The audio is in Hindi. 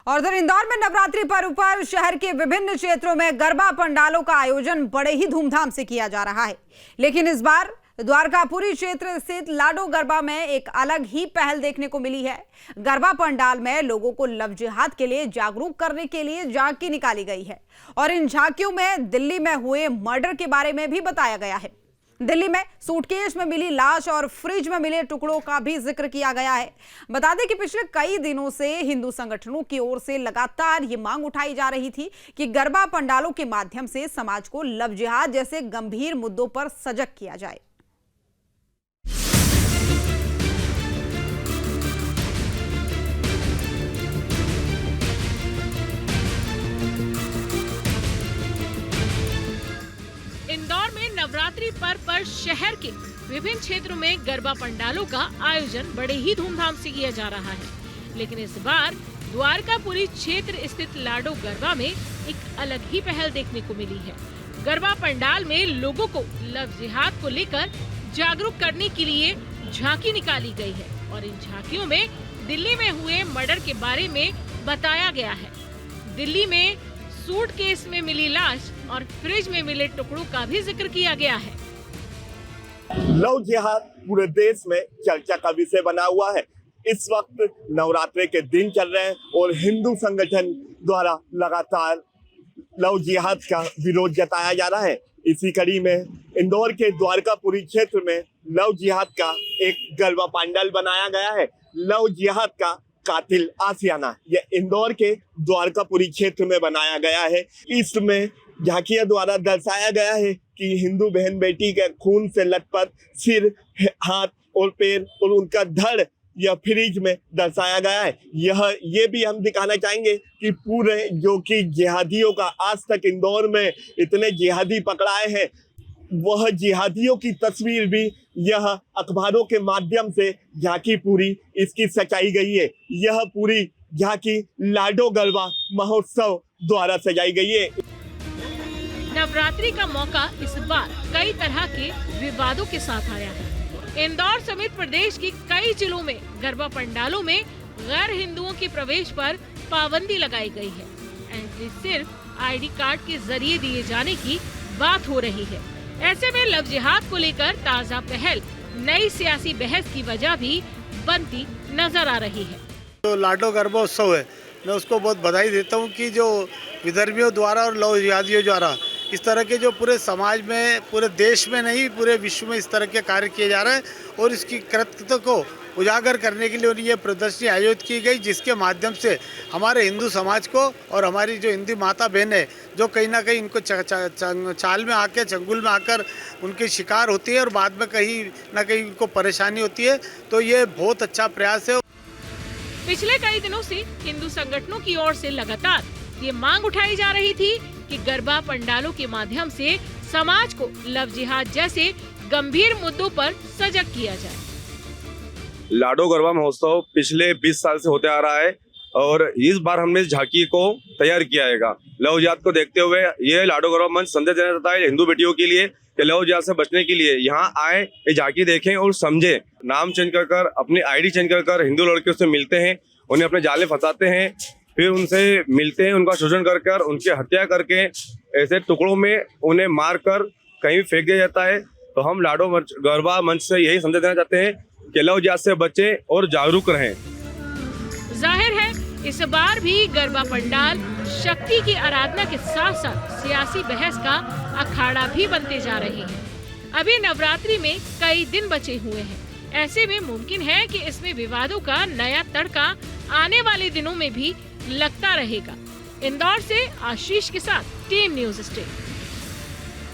और उधर इंदौर में नवरात्रि पर्व पर शहर के विभिन्न क्षेत्रों में गरबा पंडालों का आयोजन बड़े ही धूमधाम से किया जा रहा है। लेकिन इस बार द्वारकापुरी क्षेत्र स्थित लाडो गरबा में एक अलग ही पहल देखने को मिली है। गरबा पंडाल में लोगों को लव जिहाद के लिए जागरूक करने के लिए झांकी निकाली गई है और इन झांकियों में दिल्ली में हुए मर्डर के बारे में भी बताया गया है। दिल्ली में सूटकेस में मिली लाश और फ्रिज में मिले टुकड़ों का भी जिक्र किया गया है। बता दें कि पिछले कई दिनों से हिंदू संगठनों की ओर से लगातार ये मांग उठाई जा रही थी कि गरबा पंडालों के माध्यम से समाज को लव जिहाद जैसे गंभीर मुद्दों पर सजग किया जाए। इंदौर में नवरात्रि पर्व पर शहर के विभिन्न क्षेत्रों में गरबा पंडालों का आयोजन बड़े ही धूमधाम से किया जा रहा है। लेकिन इस बार द्वारकापुरी क्षेत्र स्थित लाडो गरबा में एक अलग ही पहल देखने को मिली है। गरबा पंडाल में लोगों को लव जिहाद को लेकर जागरूक करने के लिए झांकी निकाली गई है और इन झांकियों में दिल्ली में हुए मर्डर के बारे में बताया गया है। दिल्ली में सूटकेस में मिली लाश और फ्रिज में मिले टुकड़ों का भी जिक्र किया गया है। लव जिहाद पूरे देश में चर्चा का विषय बना हुआ है। इस वक्त नवरात्रि के दिन चल रहे हैं और हिंदू संगठन द्वारा लगातार लव जिहाद का विरोध जताया जा रहा है। इसी कड़ी में इंदौर के द्वारकापुरी क्षेत्र में लव जिहाद का एक गरबा पंडाल बनाया गया है। लव जिहाद का कातिल आशियाना ये इंदौर के द्वारकापुरी क्षेत्र में बनाया गया है। इसमें झांकियों द्वारा दर्शाया गया है कि हिंदू बहन बेटी के खून से लथपथ सिर, हाथ और पैर और उनका धड़ यह फ्रिज में दर्शाया गया है। ये भी हम दिखाना चाहेंगे कि पूरे जो कि जिहादियों का आज तक इंदौर में इतने जिहादी पकड़ाए हैं, वह जिहादियों की तस्वीर भी यह अखबारों के माध्यम से झांकी पूरी इसकी सजाई गई है। यह पूरी झांकी लाडो गरबा महोत्सव द्वारा सजाई गई है। नवरात्रि का मौका इस बार कई तरह के विवादों के साथ आया है। इंदौर समेत प्रदेश के कई जिलों में गरबा पंडालों में गैर हिंदुओं के प्रवेश पर पाबंदी लगाई गई है। एंट्री सिर्फ आईडी कार्ड के जरिए दिए जाने की बात हो रही है। ऐसे में लव जिहाद को लेकर ताज़ा पहल नई सियासी बहस की वजह भी बनती नजर आ रही है। जो लाडो गरबा उत्सव है, मैं उसको बहुत बधाई देता हूँ कि जो विदर्भियों द्वारा और लव जिहादियों द्वारा इस तरह के जो पूरे समाज में, पूरे देश में नहीं पूरे विश्व में इस तरह के कार्य किए जा रहे हैं और इसकी कृत्य को उजागर करने के लिए ये प्रदर्शनी आयोजित की गई, जिसके माध्यम से हमारे हिंदू समाज को और हमारी जो हिंदू माता बहन है जो कहीं ना कहीं इनको चाल में आकर, चंगुल में आकर उनकी शिकार होती है और बाद में कहीं ना कहीं उनको परेशानी होती है। तो ये बहुत अच्छा प्रयास है। पिछले कई दिनों से हिंदू संगठनों की ओर से लगातार ये मांग उठाई जा रही थी कि गरबा पंडालों के माध्यम से समाज को लव जिहाद जैसे गंभीर मुद्दों पर सजग किया जाए। लाडो गरबा महोत्सव पिछले 20 साल से होते आ रहा है और इस बार हमने इस झांकी को तैयार किया है। लव जिहाद को देखते हुए ये लाडो गरबा मंच संदेश देना चाहता है हिंदू बेटियों के लिए कि लव जिहाद से बचने के लिए यहाँ आए, ये झांकी देखें और समझे। नाम चेंज कर अपनी आईडी चेंज कर हिंदू लड़कियों से मिलते हैं, उन्हें अपने जाले फंसाते हैं, फिर उनसे मिलते हैं, उनका शोषण कर उनकी हत्या करके ऐसे टुकड़ों में उन्हें मार कर कहीं फेंक दिया जाता है। तो हम लाडो गरबा मंच से यही संदेश देना चाहते हैं कि लव जिहाद से बचें और जागरूक रहें। जाहिर है इस बार भी गरबा पंडाल शक्ति की आराधना के साथ साथ सियासी बहस का अखाड़ा भी बनते जा रहे हैं। अभी नवरात्रि में कई दिन बचे हुए हैं। ऐसे में मुमकिन है कि इसमें विवादों का नया तड़का आने वाले दिनों में भी लगता रहेगा। इंदौर से आशीष के साथ टीम न्यूज़ स्टेट।